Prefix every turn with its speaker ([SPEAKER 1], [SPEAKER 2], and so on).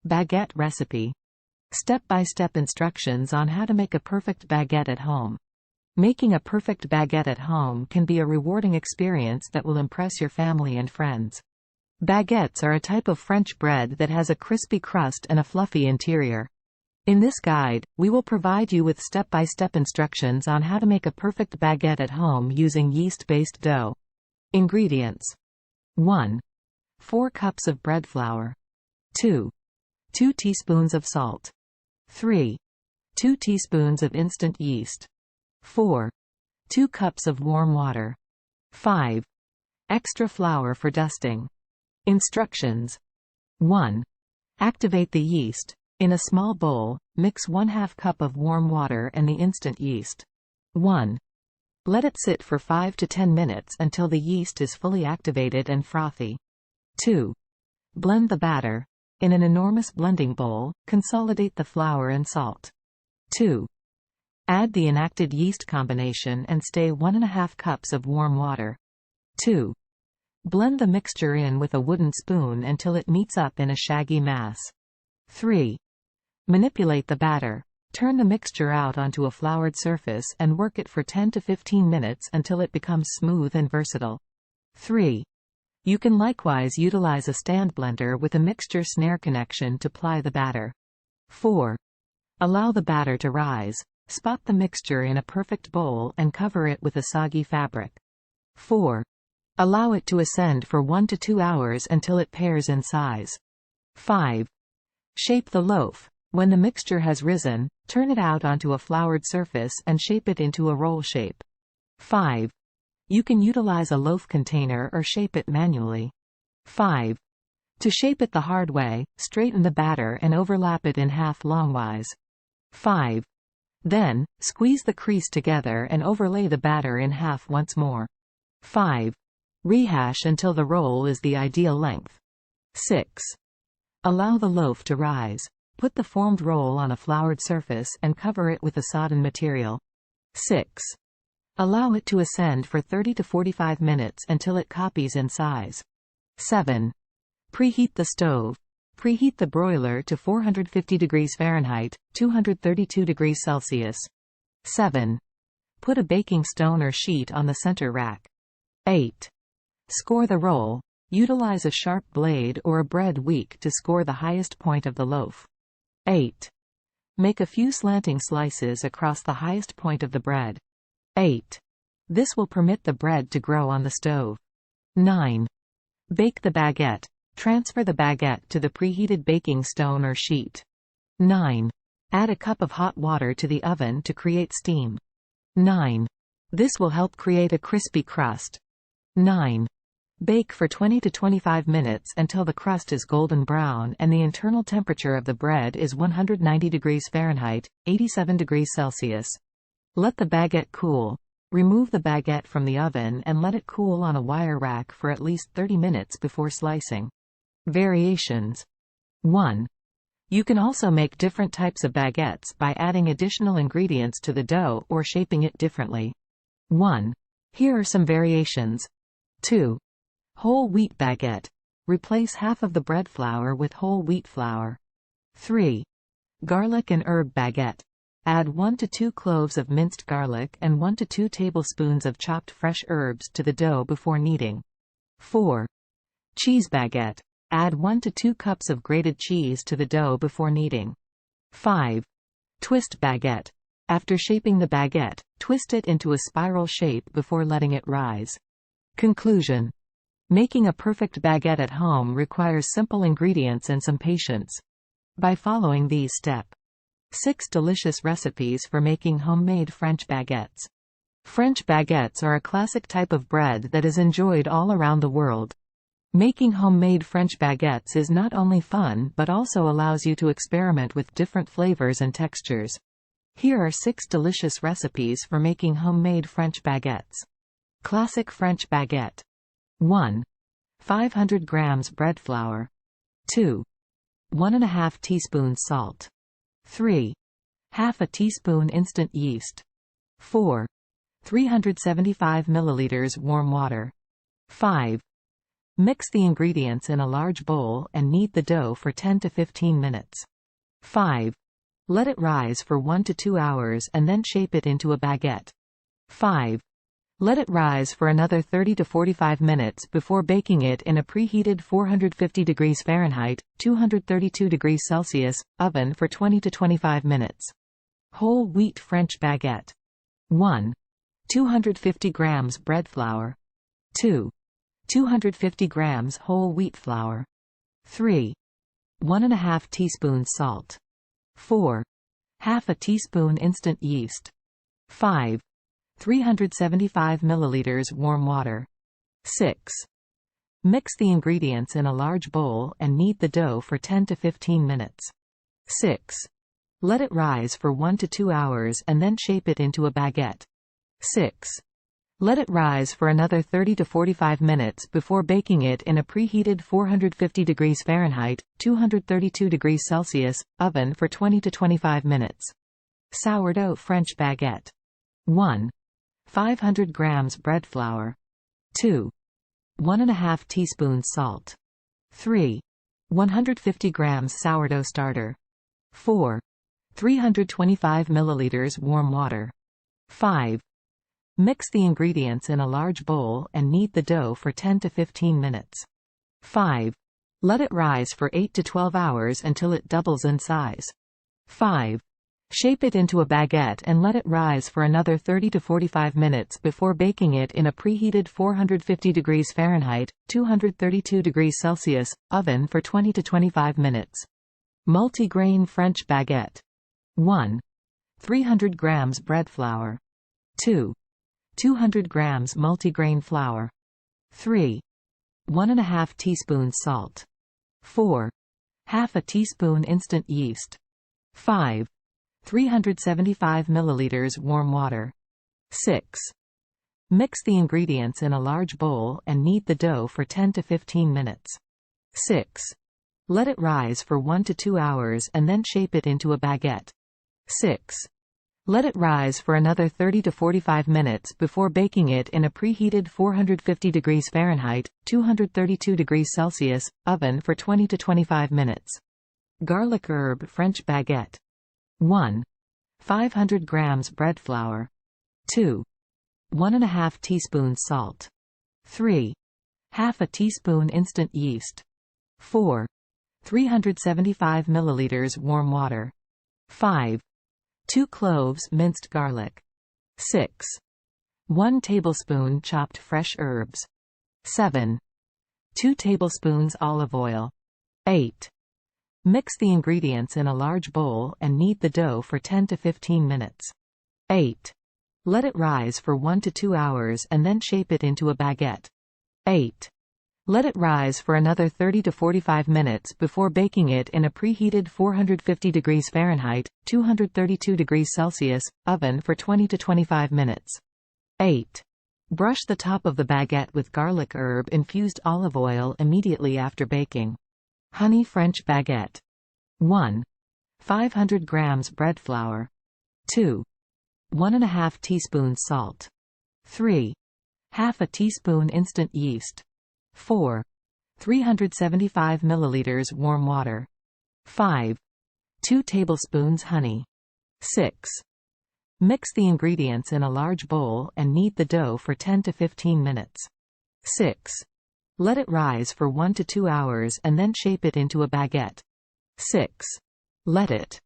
[SPEAKER 1] Baguette recipe. Step-by-step instructions on how to make a perfect baguette at home. Making a perfect baguette at home can be a rewarding experience that will impress your family and friends. Baguettes are a type of French bread that has a crispy crust and a fluffy interior. In this guide, we will provide you with step-by-step instructions on how to make a perfect baguette at home using yeast-based dough. Ingredients. 1. 4 cups of bread flour. 2. 2 teaspoons of salt. 3. 2 teaspoons of instant yeast. 4. 2 cups of warm water. 5. Extra flour for dusting. Instructions. 1. Activate the yeast. In a small bowl, mix 1/2 cup of warm water and the instant yeast. 1. Let it sit for 5 to 10 minutes until the yeast is fully activated and frothy. 2. Blend the batter. In an enormous blending bowl, consolidate the flour and salt. 2. Add the inactive yeast combination and stay 1½ cups of warm water. 2. Blend the mixture in with a wooden spoon until it meets up in a shaggy mass. 3. Manipulate the batter. Turn the mixture out onto a floured surface and work it for 10 to 15 minutes until it becomes smooth and versatile. 3. You can likewise utilize a stand blender with a mixture snare connection to ply the batter. 4. Allow the batter to rise. Spot the mixture in a perfect bowl and cover it with a soggy fabric. 4. Allow it to ascend for 1 to 2 hours until it pairs in size. 5. Shape the loaf. When the mixture has risen, turn it out onto a floured surface and shape it into a roll shape. 5. You can utilize a loaf container or shape it manually. 5. To shape it the hard way, straighten the batter and overlap it in half longwise. 5. Then, squeeze the crease together and overlay the batter in half once more. 5. Rehash until the roll is the ideal length. 6. Allow the loaf to rise. Put the formed roll on a floured surface and cover it with a sodden material. 6. Allow it to ascend for 30 to 45 minutes until it copies in size. 7. Preheat the stove. Preheat the broiler to 450 degrees Fahrenheit, 232 degrees Celsius. 7. Put a baking stone or sheet on the center rack. 8. Score the roll. Utilize a sharp blade or a bread weak to score the highest point of the loaf. 8. Make a few slanting slices across the highest point of the bread. 8. This will permit the bread to grow on the stove. 9. Bake the baguette. Transfer the baguette to the preheated baking stone or sheet. 9. Add a cup of hot water to the oven to create steam. 9. This will help create a crispy crust. 9. Bake for 20 to 25 minutes until the crust is golden brown and the internal temperature of the bread is 190 degrees Fahrenheit, 87 degrees Celsius. Let the baguette cool. Remove the baguette from the oven and let it cool on a wire rack for at least 30 minutes before slicing. Variations. 1. You can also make different types of baguettes by adding additional ingredients to the dough or shaping it differently. 1. Here are some variations. 2. Whole wheat baguette. Replace half of the bread flour with whole wheat flour. 3. Garlic and herb baguette. Add 1 to 2 cloves of minced garlic and 1 to 2 tablespoons of chopped fresh herbs to the dough before kneading. 4. Cheese baguette. Add 1 to 2 cups of grated cheese to the dough before kneading. 5. Twist baguette. After shaping the baguette, twist it into a spiral shape before letting it rise. Conclusion. Making a perfect baguette at home requires simple ingredients and some patience. By following these steps. 6 delicious recipes for making homemade French baguettes. French baguettes are a classic type of bread that is enjoyed all around the world. Making homemade French baguettes is not only fun but also allows you to experiment with different flavors and textures. Here are 6 delicious recipes for making homemade French baguettes. Classic French baguette. 1. 500 grams bread flour. 2. 1½ teaspoons salt. 3. Half a teaspoon instant yeast. 4. 375 milliliters warm water. 5. Mix the ingredients in a large bowl and knead the dough for 10 to 15 minutes. 5. Let it rise for 1 to 2 hours and then shape it into a baguette. 5. Let it rise for another 30 to 45 minutes before baking it in a preheated 450 degrees Fahrenheit, 232 degrees Celsius, oven for 20 to 25 minutes. Whole wheat French baguette. 1. 250 grams bread flour. 2. 250 grams whole wheat flour. 3. 1½ teaspoons salt. 4. Half a teaspoon instant yeast. 5. 375 milliliters warm water. 6. Mix the ingredients in a large bowl and knead the dough for 10 to 15 minutes. 6. Let it rise for 1 to 2 hours and then shape it into a baguette. 6. Let it rise for another 30 to 45 minutes before baking it in a preheated 450 degrees Fahrenheit, 232 degrees Celsius, oven for 20 to 25 minutes. Sourdough French baguette. 1. 500 grams bread flour. 2. 1½ teaspoons salt. 3. 150 grams sourdough starter. 4. 325 milliliters warm water. 5. Mix the ingredients in a large bowl and knead the dough for 10 to 15 minutes. 5. Let it rise for 8 to 12 hours until it doubles in size. 5. Shape it into a baguette and let it rise for another 30 to 45 minutes before baking it in a preheated 450 degrees Fahrenheit, 232 degrees Celsius, oven for 20 to 25 minutes. Multigrain French baguette. 1. 300 grams bread flour. 2. 200 grams multigrain flour. 3. 1½ teaspoons salt. 4. Half a teaspoon instant yeast. 5. 375 milliliters warm water. 6. Mix the ingredients in a large bowl and knead the dough for 10 to 15 minutes. 6. Let it rise for 1 to 2 hours and then shape it into a baguette. 6. Let it rise for another 30 to 45 minutes before baking it in a preheated 450 degrees Fahrenheit, 232 degrees Celsius, oven for 20 to 25 minutes. Garlic herb French baguette. 1. 500 grams bread flour. 2. 1½ teaspoons salt. 3. Half a teaspoon instant yeast. 4. 375 milliliters warm water. 5. 2 cloves minced garlic. 6. 1 tablespoon chopped fresh herbs. 7. 2 tablespoons olive oil. 8. Mix the ingredients in a large bowl and knead the dough for 10 to 15 minutes. 8. Let it rise for 1 to 2 hours and then shape it into a baguette. 8. Let it rise for another 30 to 45 minutes before baking it in a preheated 450 degrees Fahrenheit, 232 degrees Celsius, oven for 20 to 25 minutes. 8. Brush the top of the baguette with garlic herb infused olive oil immediately after baking. Honey French baguette. 1. 500 grams bread flour. 2. 1½ teaspoons salt. 3. Half a teaspoon instant yeast. 4. 375 milliliters warm water. 5. 2 tablespoons honey. 6. Mix the ingredients in a large bowl and knead the dough for 10 to 15 minutes. 6. Let it rise for 1 to 2 hours and then shape it into a baguette. 6. Let it